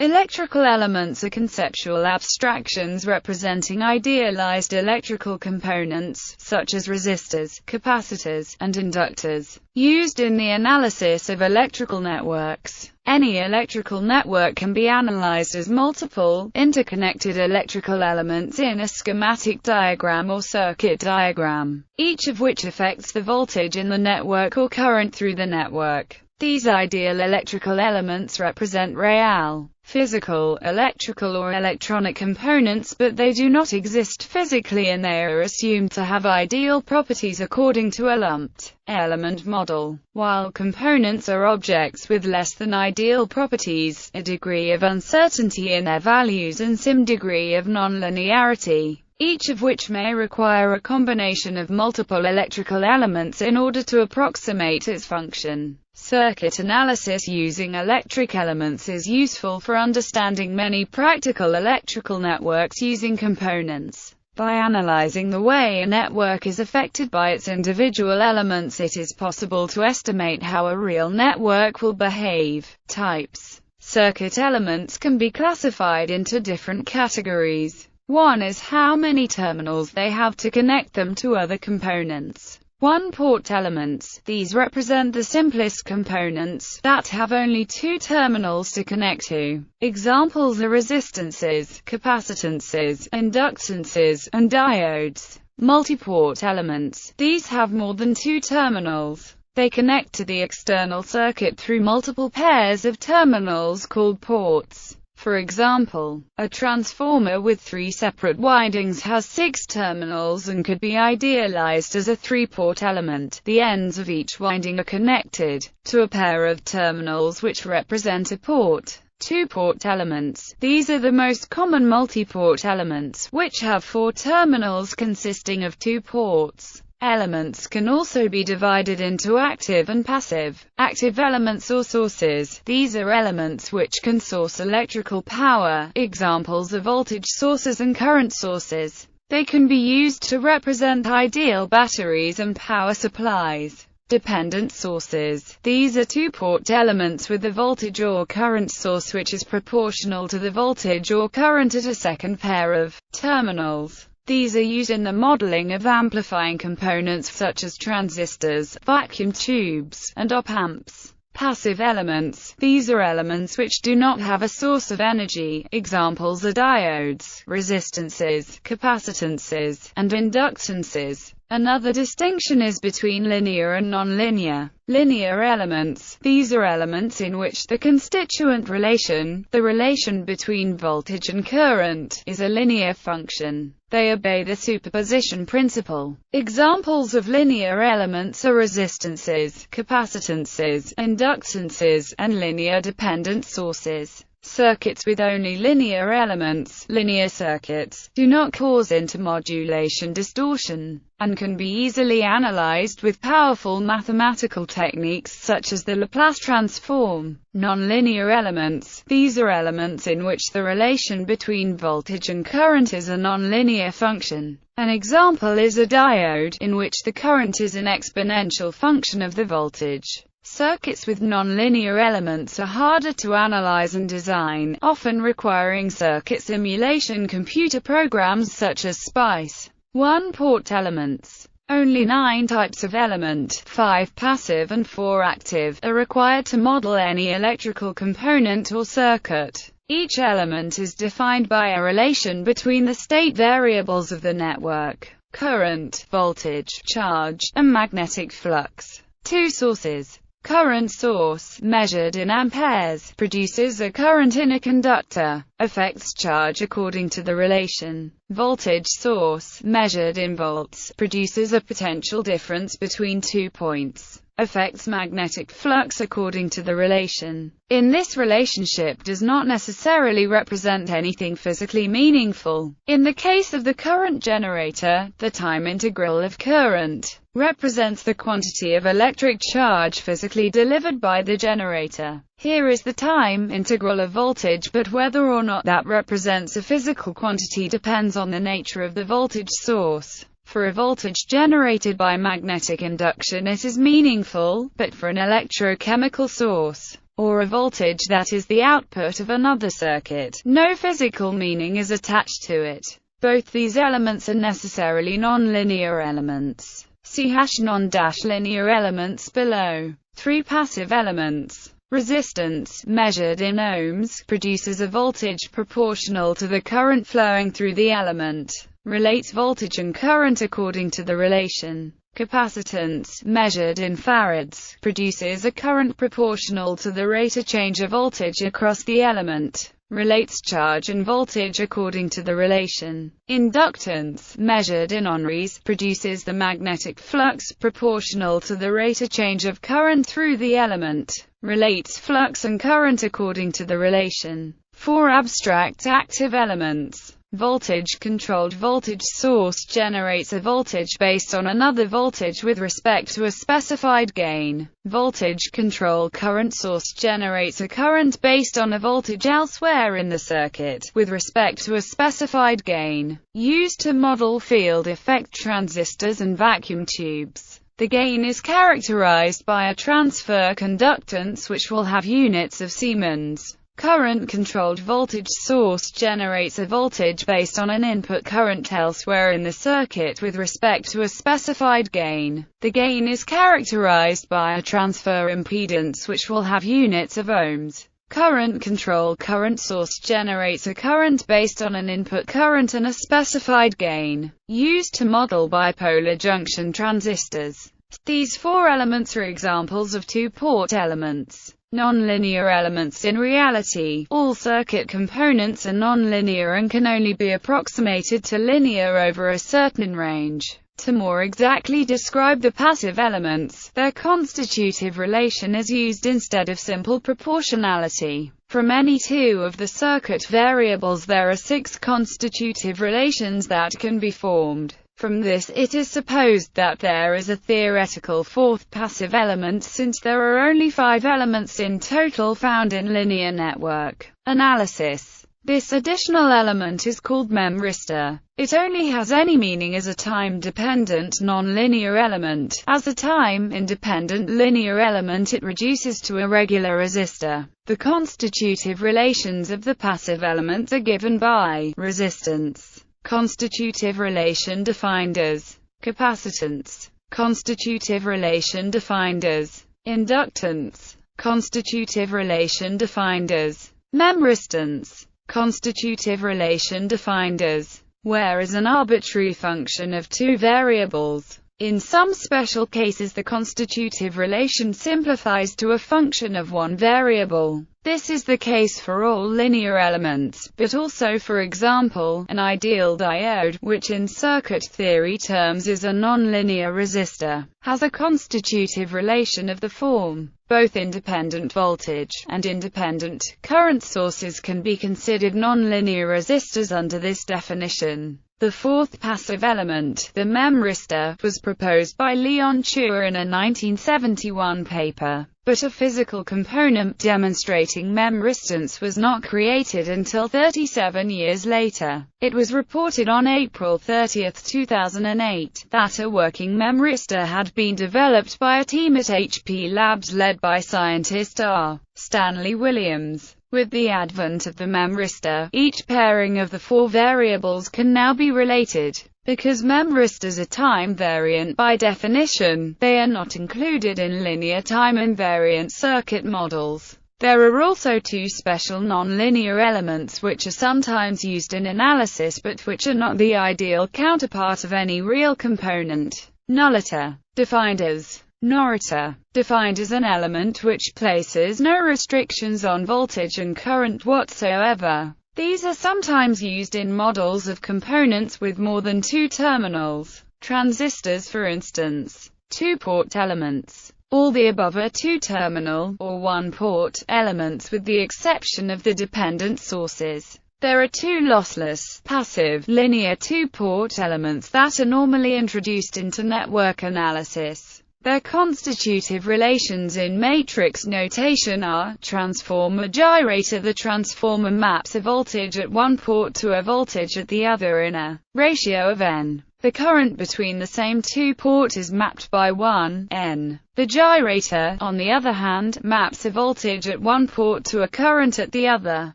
Electrical elements are conceptual abstractions representing idealized electrical components, such as resistors, capacitors, and inductors, used in the analysis of electrical networks. Any electrical network can be analyzed as multiple, interconnected electrical elements in a schematic diagram or circuit diagram, each of which affects the voltage in the network or current through the network. These ideal electrical elements represent real, physical, electrical or electronic components, but they do not exist physically and they are assumed to have ideal properties according to a lumped element model. While components are objects with less than ideal properties, a degree of uncertainty in their values and some degree of nonlinearity, each of which may require a combination of multiple electrical elements in order to approximate its function. Circuit analysis using electric elements is useful for understanding many practical electrical networks using components. By analyzing the way a network is affected by its individual elements, it is possible to estimate how a real network will behave. Types. Circuit elements can be classified into different categories. One is how many terminals they have to connect them to other components. One-port elements. These represent the simplest components, that have only two terminals to connect to. Examples are resistances, capacitances, inductances, and diodes. Multi-port elements. These have more than two terminals. They connect to the external circuit through multiple pairs of terminals called ports. For example, a transformer with 3 separate windings has 6 terminals and could be idealized as a 3-port element. The ends of each winding are connected to a pair of terminals which represent a port. 2-port elements. These are the most common multi-port elements, which have 4 terminals consisting of 2 ports. Elements can also be divided into active and passive. Active elements or sources. These are elements which can source electrical power. Examples are voltage sources and current sources. They can be used to represent ideal batteries and power supplies. Dependent sources. These are 2-port elements with a voltage or current source which is proportional to the voltage or current at a second pair of terminals. These are used in the modeling of amplifying components such as transistors, vacuum tubes, and op-amps. Passive elements. These are elements which do not have a source of energy. Examples are diodes, resistances, capacitances, and inductances. Another distinction is between linear and nonlinear. Linear elements. These are elements in which the constituent relation, the relation between voltage and current, is a linear function. They obey the superposition principle. Examples of linear elements are resistances, capacitances, inductances, and linear dependent sources. Circuits with only linear elements, linear circuits, do not cause intermodulation distortion, and can be easily analyzed with powerful mathematical techniques such as the Laplace transform. Nonlinear elements. These are elements in which the relation between voltage and current is a nonlinear function. An example is a diode, in which the current is an exponential function of the voltage. Circuits with nonlinear elements are harder to analyze and design, often requiring circuit simulation computer programs such as SPICE. One-port elements. Only 9 types of element, 5 passive and 4 active, are required to model any electrical component or circuit. Each element is defined by a relation between the state variables of the network: current, voltage, charge, and magnetic flux. 2 sources. Current source, measured in amperes, produces a current in a conductor, affects charge according to the relation. Voltage source, measured in volts, produces a potential difference between 2 points, affects magnetic flux according to the relation. In this relationship does not necessarily represent anything physically meaningful. In the case of the current generator, the time integral of current represents the quantity of electric charge physically delivered by the generator. Here is the time integral of voltage, but whether or not that represents a physical quantity depends on the nature of the voltage source. For a voltage generated by magnetic induction it is meaningful, but for an electrochemical source, or a voltage that is the output of another circuit. No physical meaning is attached to it. Both these elements are necessarily nonlinear elements. See non-linear elements below. 3 passive elements. Resistance, measured in ohms, produces a voltage proportional to the current flowing through the element. Relates voltage and current according to the relation. Capacitance, measured in farads, produces a current proportional to the rate of change of voltage across the element. Relates charge and voltage according to the relation. Inductance, measured in henries, produces the magnetic flux proportional to the rate of change of current through the element. Relates flux and current according to the relation. 4 abstract active elements. Voltage-controlled voltage source generates a voltage based on another voltage with respect to a specified gain. Voltage-controlled current source generates a current based on a voltage elsewhere in the circuit, with respect to a specified gain. Used to model field effect transistors and vacuum tubes. The gain is characterized by a transfer conductance which will have units of Siemens. Current-controlled voltage source generates a voltage based on an input current elsewhere in the circuit with respect to a specified gain. The gain is characterized by a transfer impedance which will have units of ohms. Current-controlled current source generates a current based on an input current and a specified gain. Used to model bipolar junction transistors. These 4 elements are examples of 2-port elements. Nonlinear elements. In reality, all circuit components are nonlinear and can only be approximated to linear over a certain range. To more exactly describe the passive elements, their constitutive relation is used instead of simple proportionality. From any 2 of the circuit variables there are 6 constitutive relations that can be formed. From this it is supposed that there is a theoretical 4th passive element since there are only 5 elements in total found in linear network analysis. This additional element is called Memristor. It only has any meaning as a time-dependent nonlinear element. As a time-independent linear element it reduces to a regular resistor. The constitutive relations of the passive elements are given by resistance. Constitutive relation defined as capacitance. Constitutive relation defined as inductance. Constitutive relation defined as memristance. Constitutive relation defined as where is an arbitrary function of 2 variables. In some special cases the constitutive relation simplifies to a function of 1 variable. This is the case for all linear elements, but also for example, an ideal diode, which in circuit theory terms is a nonlinear resistor, has a constitutive relation of the form. Both independent voltage and independent current sources can be considered nonlinear resistors under this definition. The 4th passive element, the memristor, was proposed by Leon Chua in a 1971 paper, but a physical component demonstrating memristance was not created until 37 years later. It was reported on April 30, 2008, that a working memristor had been developed by a team at HP Labs led by scientist R. Stanley Williams. With the advent of the memristor, each pairing of the 4 variables can now be related. Because memristors are time-variant by definition, they are not included in linear time-invariant circuit models. There are also 2 special nonlinear elements which are sometimes used in analysis but which are not the ideal counterpart of any real component. Nulliter, defined as Noriter, defined as an element which places no restrictions on voltage and current whatsoever. These are sometimes used in models of components with more than 2 terminals. Transistors, for instance. 2-port elements. All the above are 2-terminal, or 1-port, elements with the exception of the dependent sources. There are 2 lossless, passive, linear 2-port elements that are normally introduced into network analysis. Their constitutive relations in matrix notation are transformer gyrator. The transformer maps a voltage at one port to a voltage at the other in a ratio of n. The current between the same two ports is mapped by 1N. The gyrator, on the other hand, maps a voltage at one port to a current at the other.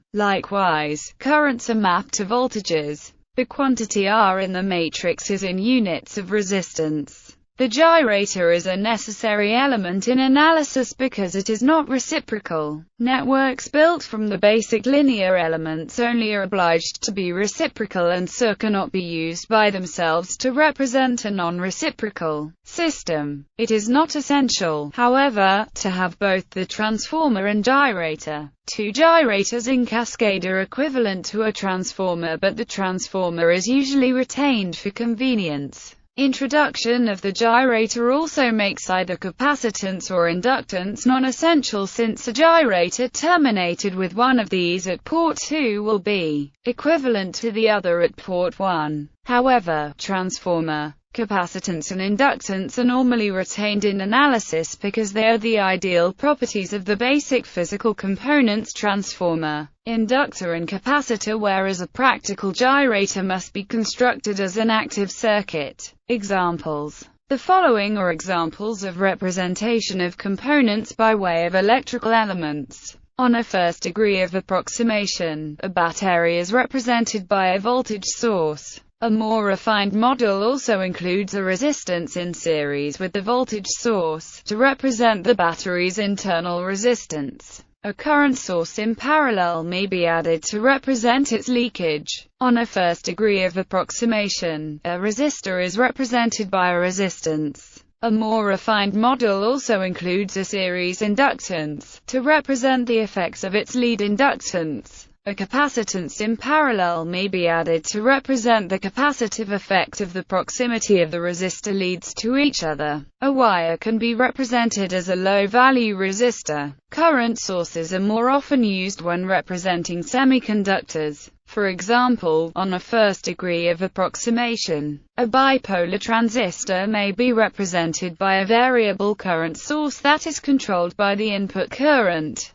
Likewise, currents are mapped to voltages. The quantity R in the matrix is in units of resistance. The gyrator is a necessary element in analysis because it is not reciprocal. Networks built from the basic linear elements only are obliged to be reciprocal and so cannot be used by themselves to represent a non-reciprocal system. It is not essential, however, to have both the transformer and gyrator. Two gyrators in cascade are equivalent to a transformer, but the transformer is usually retained for convenience. Introduction of the gyrator also makes either capacitance or inductance non-essential, since a gyrator terminated with one of these at port 2 will be equivalent to the other at port 1. However, transformer, capacitance and inductance are normally retained in analysis because they are the ideal properties of the basic physical components transformer, inductor and capacitor, whereas a practical gyrator must be constructed as an active circuit. Examples. The following are examples of representation of components by way of electrical elements. On a first degree of approximation, a battery is represented by a voltage source. A more refined model also includes a resistance in series with the voltage source, to represent the battery's internal resistance. A current source in parallel may be added to represent its leakage. On a first degree of approximation, a resistor is represented by a resistance. A more refined model also includes a series inductance, to represent the effects of its lead inductance. A capacitance in parallel may be added to represent the capacitive effect of the proximity of the resistor leads to each other. A wire can be represented as a low-value resistor. Current sources are more often used when representing semiconductors. For example, on a first degree of approximation, a bipolar transistor may be represented by a variable current source that is controlled by the input current.